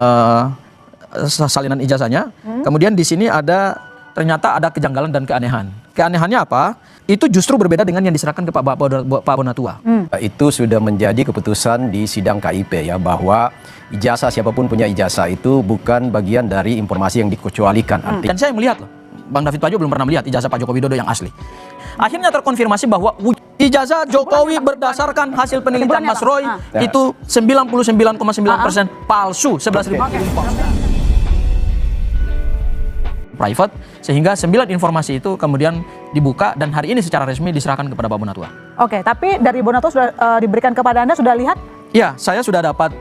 eh, salinan ijazahnya. Kemudian di sini ternyata ada kejanggalan dan keanehan. Keanehannya apa? Itu justru berbeda dengan yang diserahkan ke Pak Bonatua. Itu sudah menjadi keputusan di sidang KIP ya, bahwa ijazah, siapapun punya ijazah itu bukan bagian dari informasi yang dikecualikan. Dan saya melihat loh, Bang David Pajo belum pernah melihat ijazah Pak Joko Widodo yang asli. Akhirnya terkonfirmasi bahwa ijazah Jokowi berdasarkan hasil penelitian Mas Roy itu 99,9% palsu, 11.000 private, sehingga 9 informasi itu kemudian dibuka dan hari ini secara resmi diserahkan kepada Pak Bonatua. Oke, tapi dari Bonatua sudah diberikan kepada Anda, sudah lihat? Ya, saya sudah dapat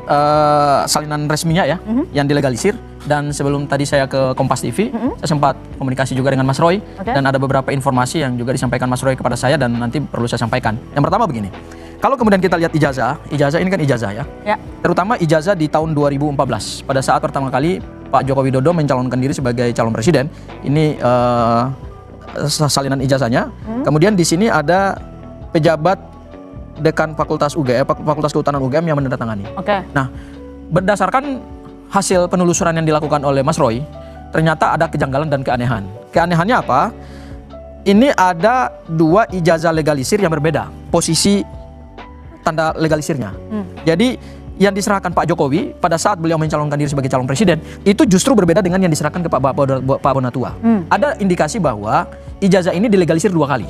salinan resminya ya, yang dilegalisir. Dan sebelum tadi saya ke Kompas TV, saya sempat komunikasi juga dengan Mas Roy. Dan ada beberapa informasi yang juga disampaikan Mas Roy kepada saya dan nanti perlu saya sampaikan. Yang pertama begini, kalau kemudian kita lihat ijazah ini kan ijazah ya. Terutama ijazah di tahun 2014, pada saat pertama kali Pak Joko Widodo mencalonkan diri sebagai calon presiden. Ini salinan ijazahnya. Kemudian di sini ada pejabat dekan Fakultas UGM, Fakultas Kehutanan UGM yang menandatangani. Nah, berdasarkan hasil penelusuran yang dilakukan oleh Mas Roy, ternyata ada kejanggalan dan keanehan. Keanehannya apa? Ini ada 2 ijazah legalisir yang berbeda, posisi tanda legalisirnya. Jadi yang diserahkan Pak Jokowi pada saat beliau mencalonkan diri sebagai calon presiden itu justru berbeda dengan yang diserahkan ke Pak Bonatua. Ada indikasi bahwa ijazah ini dilegalisir 2 kali.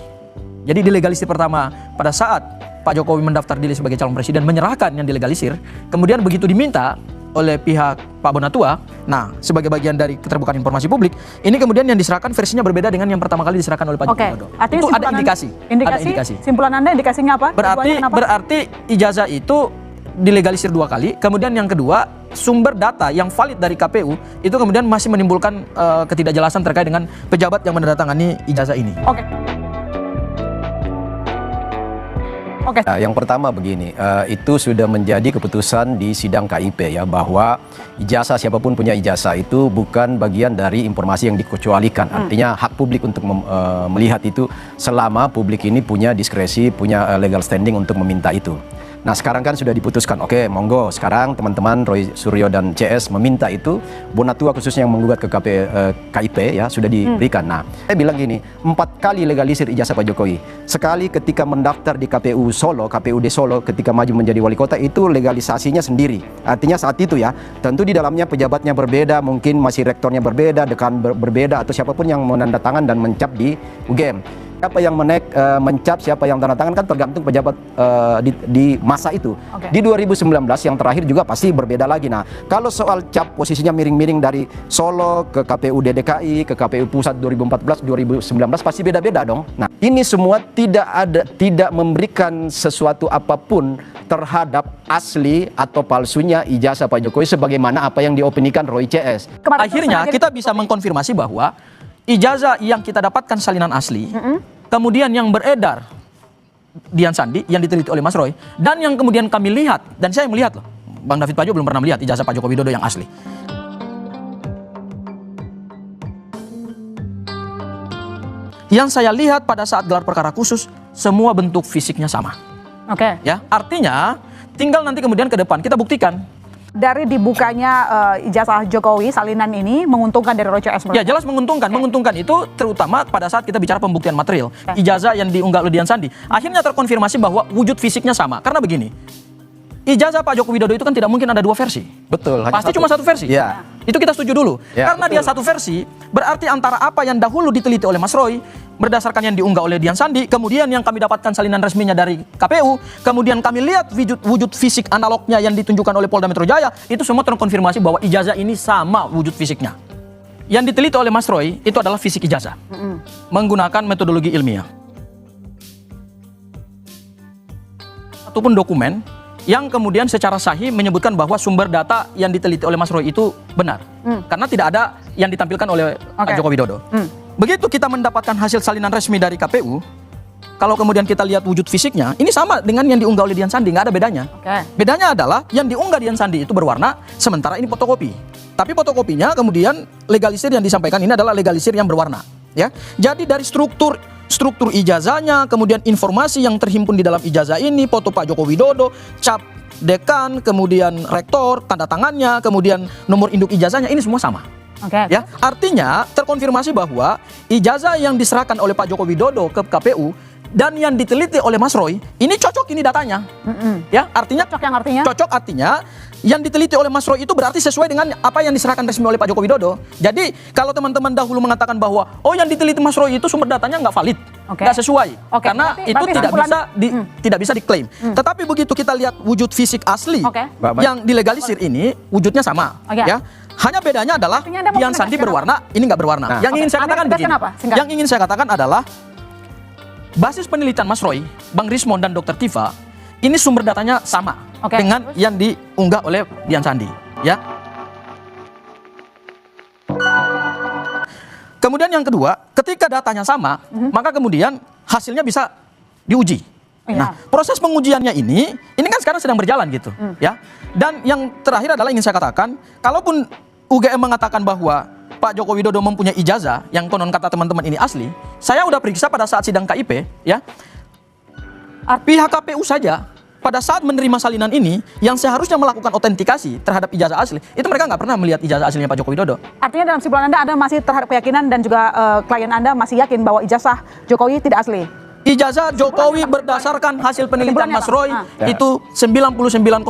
Jadi dilegalisir pertama pada saat Pak Jokowi mendaftar diri sebagai calon presiden, menyerahkan yang dilegalisir. Kemudian begitu diminta oleh pihak Pak Bonatua, nah sebagai bagian dari keterbukaan informasi publik, ini kemudian yang diserahkan versinya berbeda dengan yang pertama kali diserahkan oleh Pak Joko Widodo. Itu ada indikasi. Ada indikasi. Simpulan Anda indikasinya apa? Berarti ijazah itu dilegalisir 2 kali. Kemudian yang kedua, sumber data yang valid dari KPU itu kemudian masih menimbulkan ketidakjelasan terkait dengan pejabat yang menandatangani ijazah ini. Yang pertama begini, itu sudah menjadi keputusan di sidang KIP ya, bahwa ijazah, siapapun punya ijazah itu bukan bagian dari informasi yang dikecualikan. Artinya hak publik untuk melihat itu selama publik ini punya diskresi, punya legal standing untuk meminta itu. Nah sekarang kan sudah diputuskan, oke monggo sekarang teman-teman Roy Suryo dan CS meminta itu, Bonatua khususnya yang menggugat ke KIP ya sudah diberikan. Nah saya bilang gini, 4 kali legalisir ijazah Pak Jokowi. Sekali ketika mendaftar di KPU Solo, KPUD Solo ketika maju menjadi wali kota itu legalisasinya sendiri. Artinya saat itu ya, tentu di dalamnya pejabatnya berbeda, mungkin masih rektornya berbeda, dekan berbeda atau siapapun yang menandatangan dan mencap di UGM. Siapa yang mencap, siapa yang tanda tangan kan tergantung pejabat di masa itu. Di 2019 yang terakhir juga pasti berbeda lagi. Nah, kalau soal cap posisinya miring-miring dari Solo ke KPUD DKI, ke KPU Pusat 2014, 2019 pasti beda-beda dong. Nah, ini semua tidak memberikan sesuatu apapun terhadap asli atau palsunya ijazah Pak Jokowi sebagaimana apa yang diopinikan Roy CS. Akhirnya kita bisa mengkonfirmasi bahwa ijazah yang kita dapatkan salinan asli, kemudian yang beredar Dian Sandi yang diteliti oleh Mas Roy, dan yang kemudian kami lihat, dan saya melihat loh, Bang David Pajo belum pernah melihat ijazah Pak Joko Widodo yang asli. Yang saya lihat pada saat gelar perkara khusus, semua bentuk fisiknya sama. Ya, artinya tinggal nanti kemudian ke depan kita buktikan. Dari dibukanya ijazah Jokowi salinan ini menguntungkan dari Roy CS? Ya jelas menguntungkan. Menguntungkan itu terutama pada saat kita bicara pembuktian material. Ijazah yang diunggah oleh Dian Sandi akhirnya terkonfirmasi bahwa wujud fisiknya sama. Karena begini, ijazah Pak Joko Widodo itu kan tidak mungkin ada 2 versi. Betul. Pasti cuma 1 versi. Ya. Itu kita setuju dulu. Ya, karena dia 1 versi, berarti antara apa yang dahulu diteliti oleh Mas Roy, berdasarkan yang diunggah oleh Dian Sandi, kemudian yang kami dapatkan salinan resminya dari KPU, kemudian kami lihat wujud fisik analognya yang ditunjukkan oleh Polda Metro Jaya, itu semua terkonfirmasi bahwa ijazah ini sama wujud fisiknya. Yang diteliti oleh Mas Roy itu adalah fisik ijazah, menggunakan metodologi ilmiah. Ataupun dokumen yang kemudian secara sahih menyebutkan bahwa sumber data yang diteliti oleh Mas Roy itu benar. Karena tidak ada yang ditampilkan oleh Pak Joko Widodo. Begitu kita mendapatkan hasil salinan resmi dari KPU, kalau kemudian kita lihat wujud fisiknya, ini sama dengan yang diunggah oleh Dian Sandi, nggak ada bedanya. Bedanya adalah yang diunggah Dian Sandi itu berwarna, sementara ini fotokopi. Tapi fotokopinya kemudian legalisir yang disampaikan ini adalah legalisir yang berwarna. Ya, jadi dari struktur ijazahnya, kemudian informasi yang terhimpun di dalam ijazah ini, foto Pak Joko Widodo, cap dekan, kemudian rektor, tanda tangannya, kemudian nomor induk ijazahnya, ini semua sama. Oke. Ya, artinya terkonfirmasi bahwa ijazah yang diserahkan oleh Pak Joko Widodo ke KPU dan yang diteliti oleh Mas Roy, ini cocok ini datanya. Ya, artinya cocok artinya yang diteliti oleh Mas Roy itu berarti sesuai dengan apa yang diserahkan resmi oleh Pak Joko Widodo. Jadi kalau teman-teman dahulu mengatakan bahwa yang diteliti Mas Roy itu sumber datanya nggak valid, nggak sesuai, karena itu tidak bisa diklaim. Tetapi begitu kita lihat wujud fisik asli yang dilegalisir ini wujudnya sama, ya. Hanya bedanya adalah yang sandi berwarna, ini nggak berwarna. Yang ingin saya katakan begini, yang ingin saya katakan adalah basis penelitian Mas Roy, Bang Rismon dan Dr. Tifa ini sumber datanya sama dengan yang diunggah oleh Dian Sandi, ya. Kemudian yang kedua, ketika datanya sama, maka kemudian hasilnya bisa diuji. Nah, proses pengujiannya ini kan sekarang sedang berjalan gitu, ya. Dan yang terakhir adalah ingin saya katakan, kalaupun UGM mengatakan bahwa Pak Joko Widodo mempunyai ijazah yang konon kata teman-teman ini asli, saya udah periksa pada saat sidang KIP, ya. Pihak KPU saja pada saat menerima salinan ini yang seharusnya melakukan autentikasi terhadap ijazah asli, itu mereka nggak pernah melihat ijazah aslinya Pak Joko Widodo. Artinya dalam kesimpulan Anda masih terhadap keyakinan dan juga klien Anda masih yakin bahwa ijazah Jokowi tidak asli? Ijazah Jokowi berdasarkan hasil penelitian Mas Roy itu 99,9%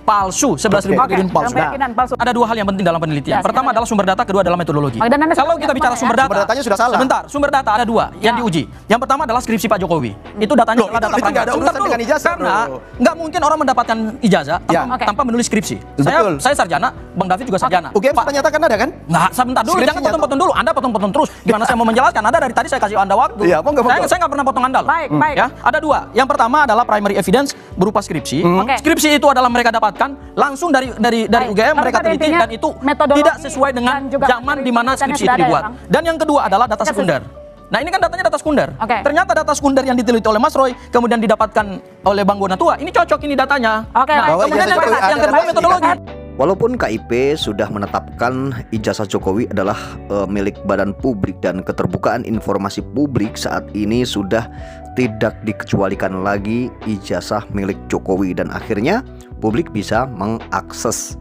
palsu, 11.000 triliun palsu. Ada dua hal yang penting dalam penelitian. Pertama adalah sumber data, kedua adalah metodologi. Kalau kita bicara sumber data, datanya sudah salah. Sebentar, sumber data ada dua yang diuji. Yang pertama adalah skripsi Pak Jokowi. Itu datanya adalah data pribadi. Karena nggak mungkin orang mendapatkan ijazah tanpa menulis skripsi. Saya sarjana, Bang David juga sarjana. UGM sudah nyatakan ada kan? Nggak, sebentar dulu, jangan potong-potong dulu. Anda potong-potong terus. Gimana saya mau menjelaskan? Anda dari tadi saya kasih Anda waktu. Saya nggak pernah potong Anda loh. Baik. Ya, ada dua. Yang pertama adalah primary evidence berupa skripsi. Skripsi itu adalah mereka dapatkan langsung dari UGM, mereka teliti dan itu tidak sesuai dengan zaman di mana skripsi itu dibuat. Dan yang kedua adalah data sekunder. Nah, ini kan datanya data sekunder. Ternyata data sekunder yang diteliti oleh Mas Roy kemudian didapatkan oleh Bang Bonatua, ini cocok ini datanya. Nah, kemudian yang kedua metodologi. Walaupun KIP sudah menetapkan ijazah Jokowi adalah milik badan publik dan keterbukaan informasi publik saat ini sudah tidak dikecualikan lagi ijazah milik Jokowi, dan akhirnya publik bisa mengakses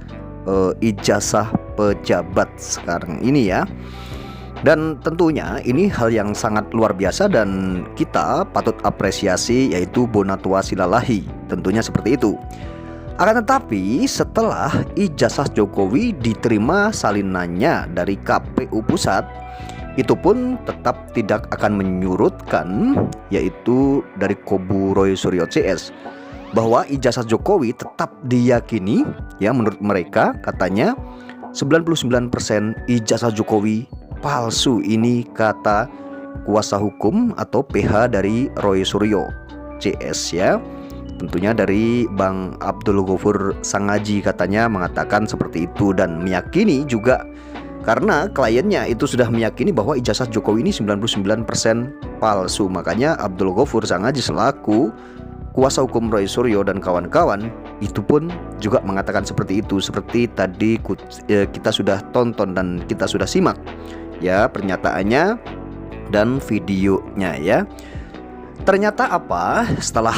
ijazah pejabat sekarang ini ya. Dan tentunya ini hal yang sangat luar biasa dan kita patut apresiasi, yaitu Bonatua Silalahi, tentunya seperti itu. Akan tetapi setelah ijazah Jokowi diterima salinannya dari KPU Pusat, itu pun tetap tidak akan menyurutkan, yaitu dari kubu Roy Suryo CS, bahwa ijazah Jokowi tetap diyakini, ya menurut mereka katanya 99% ijazah Jokowi palsu. Ini kata kuasa hukum atau PH dari Roy Suryo CS ya. Tentunya dari Bang Abdul Ghafur Sangaji katanya mengatakan seperti itu dan meyakini juga karena kliennya itu sudah meyakini bahwa ijazah Jokowi ini 99% palsu. Makanya Abdul Ghafur Sangaji selaku kuasa hukum Roy Suryo dan kawan-kawan itu pun juga mengatakan seperti itu. Seperti tadi kita sudah tonton dan kita sudah simak ya pernyataannya dan videonya ya. Ternyata apa? Setelah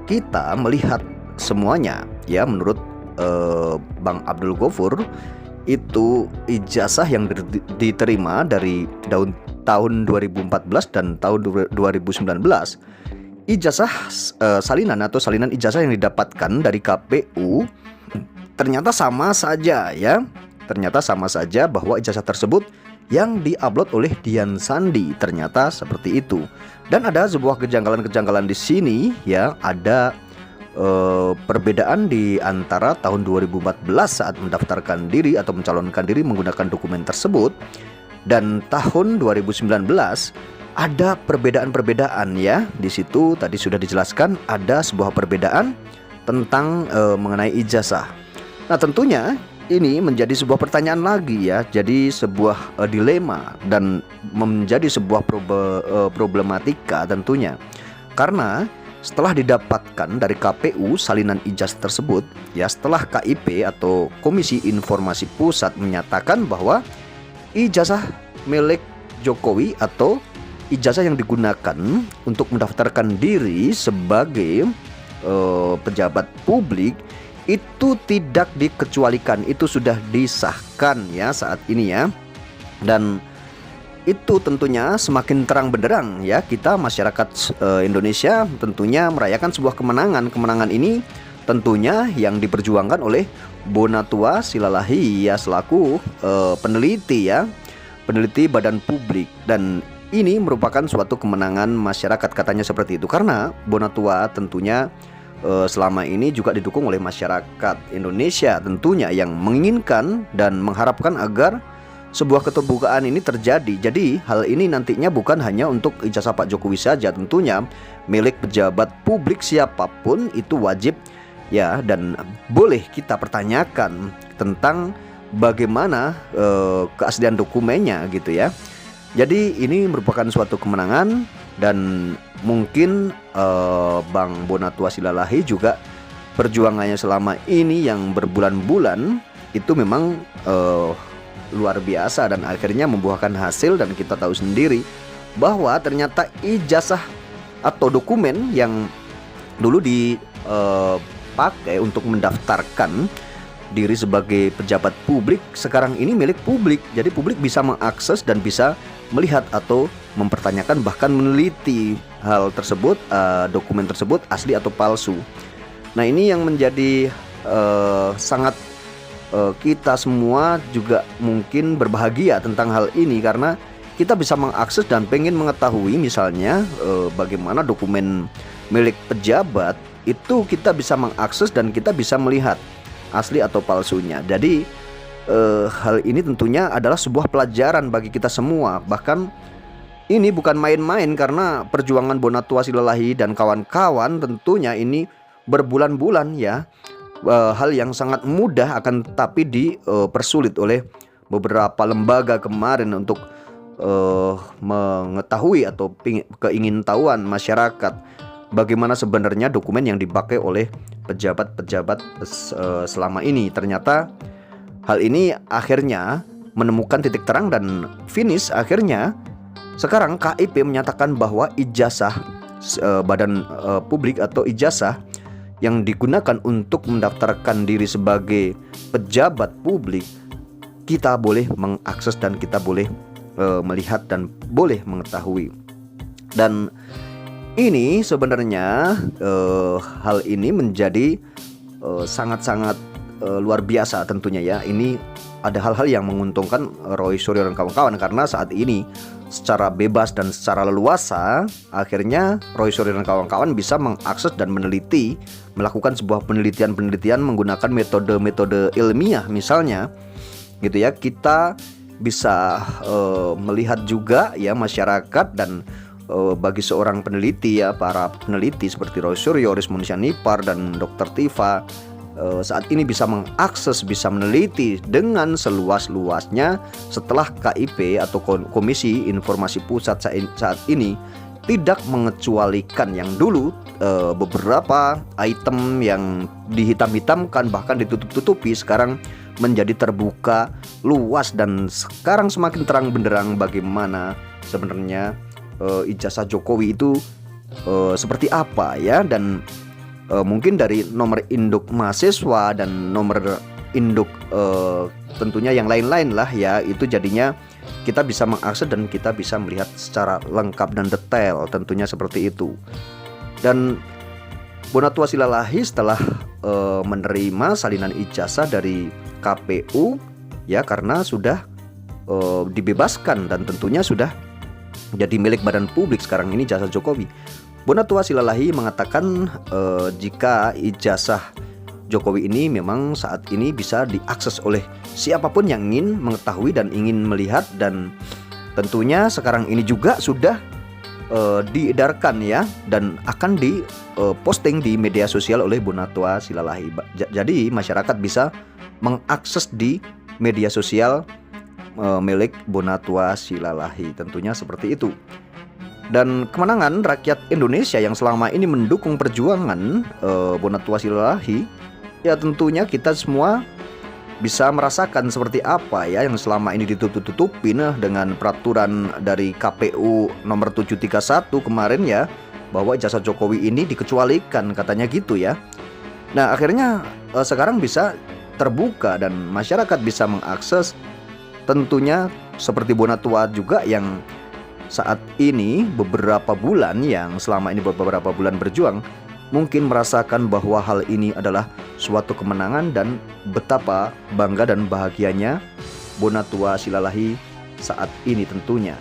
kita melihat semuanya ya, menurut Bang Abdul Ghafur itu ijazah yang diterima dari tahun 2014 dan tahun 2019, ijazah salinan atau salinan ijazah yang didapatkan dari KPU ternyata sama saja ya. Ternyata sama saja bahwa ijazah tersebut yang diupload oleh Dian Sandi, ternyata seperti itu. Dan ada sebuah kejanggalan-kejanggalan di sini ya, ada perbedaan di antara tahun 2014 saat mendaftarkan diri atau mencalonkan diri menggunakan dokumen tersebut dan tahun 2019 ada perbedaan-perbedaan ya. Di situ tadi sudah dijelaskan ada sebuah perbedaan tentang mengenai ijazah. Nah, tentunya ini menjadi sebuah pertanyaan lagi ya, jadi sebuah dilema dan menjadi sebuah problematika tentunya. Karena setelah didapatkan dari KPU salinan ijazah tersebut ya, setelah KIP atau Komisi Informasi Pusat menyatakan bahwa ijazah milik Jokowi atau ijazah yang digunakan untuk mendaftarkan diri sebagai pejabat publik itu tidak dikecualikan, itu sudah disahkan ya saat ini ya. Dan itu tentunya semakin terang benderang ya, kita masyarakat Indonesia tentunya merayakan sebuah kemenangan. Kemenangan ini tentunya yang diperjuangkan oleh Bonatua Silalahi ya, selaku peneliti ya, peneliti badan publik. Dan ini merupakan suatu kemenangan masyarakat, katanya seperti itu, karena Bonatua tentunya selama ini juga didukung oleh masyarakat Indonesia tentunya, yang menginginkan dan mengharapkan agar sebuah keterbukaan ini terjadi. Jadi hal ini nantinya bukan hanya untuk ijazah Pak Jokowi saja, tentunya milik pejabat publik siapapun itu wajib ya, dan boleh kita pertanyakan tentang bagaimana keaslian dokumennya gitu ya. Jadi ini merupakan suatu kemenangan, dan mungkin Bang Bonatua Silalahi juga perjuangannya selama ini yang berbulan-bulan itu memang luar biasa, dan akhirnya membuahkan hasil. Dan kita tahu sendiri bahwa ternyata ijazah atau dokumen yang dulu dipakai untuk mendaftarkan diri sebagai pejabat publik sekarang ini milik publik. Jadi publik bisa mengakses dan bisa melihat atau mempertanyakan, bahkan meneliti hal tersebut, dokumen tersebut asli atau palsu. Nah, ini yang menjadi sangat kita semua juga mungkin berbahagia tentang hal ini, karena kita bisa mengakses dan pengen mengetahui misalnya bagaimana dokumen milik pejabat itu kita bisa mengakses dan kita bisa melihat asli atau palsunya. Jadi hal ini tentunya adalah sebuah pelajaran bagi kita semua. Bahkan ini bukan main-main, karena perjuangan Bonatua Silalahi dan kawan-kawan tentunya ini berbulan-bulan ya. Hal yang sangat mudah akan tetapi dipersulit oleh beberapa lembaga kemarin untuk mengetahui atau keingintahuan masyarakat bagaimana sebenarnya dokumen yang dipakai oleh pejabat-pejabat selama ini. Ternyata hal ini akhirnya menemukan titik terang dan finish. Akhirnya sekarang KIP menyatakan bahwa ijazah badan publik atau ijazah yang digunakan untuk mendaftarkan diri sebagai pejabat publik, kita boleh mengakses dan kita boleh melihat dan boleh mengetahui. Dan ini sebenarnya hal ini menjadi sangat-sangat luar biasa tentunya ya. Ini ada hal-hal yang menguntungkan Roy Suryo dan kawan-kawan, karena saat ini secara bebas dan secara leluasa akhirnya Roy Suryo dan kawan-kawan bisa mengakses dan meneliti, melakukan sebuah penelitian menggunakan metode-metode ilmiah misalnya gitu ya. Kita bisa melihat juga ya masyarakat, dan bagi seorang peneliti ya, para peneliti seperti Roy Suryo, Rismunisya Nipar dan Dr. Tifa saat ini bisa mengakses, bisa meneliti dengan seluas-luasnya setelah KIP atau Komisi Informasi Pusat saat ini tidak mengecualikan yang dulu beberapa item yang dihitam-hitamkan bahkan ditutup-tutupi sekarang menjadi terbuka luas, dan sekarang semakin terang benderang bagaimana sebenarnya ijazah Jokowi itu seperti apa ya. Dan mungkin dari nomor induk mahasiswa dan nomor induk tentunya yang lain-lain lah ya, itu jadinya kita bisa mengakses dan kita bisa melihat secara lengkap dan detail tentunya seperti itu. Dan Bonatua Silalahi setelah menerima salinan ijazah dari KPU ya, karena sudah dibebaskan dan tentunya sudah jadi milik badan publik sekarang ini ijazah Jokowi. Bonatua Silalahi mengatakan jika ijazah Jokowi ini memang saat ini bisa diakses oleh siapapun yang ingin mengetahui dan ingin melihat, dan tentunya sekarang ini juga sudah diedarkan ya, dan akan diposting di media sosial oleh Bonatua Silalahi. Jadi masyarakat bisa mengakses di media sosial milik Bonatua Silalahi, tentunya seperti itu. Dan kemenangan rakyat Indonesia yang selama ini mendukung perjuangan Bonatua Silalahi, ya tentunya kita semua bisa merasakan seperti apa ya yang selama ini ditutup-tutupin dengan peraturan dari KPU nomor 731 kemarin ya, bahwa ijazah Jokowi ini dikecualikan, katanya gitu ya. Nah akhirnya sekarang bisa terbuka dan masyarakat bisa mengakses, tentunya seperti Bonatua juga yang saat ini beberapa bulan, yang selama ini beberapa bulan berjuang, mungkin merasakan bahwa hal ini adalah suatu kemenangan dan betapa bangga dan bahagianya Bonatua Silalahi saat ini tentunya.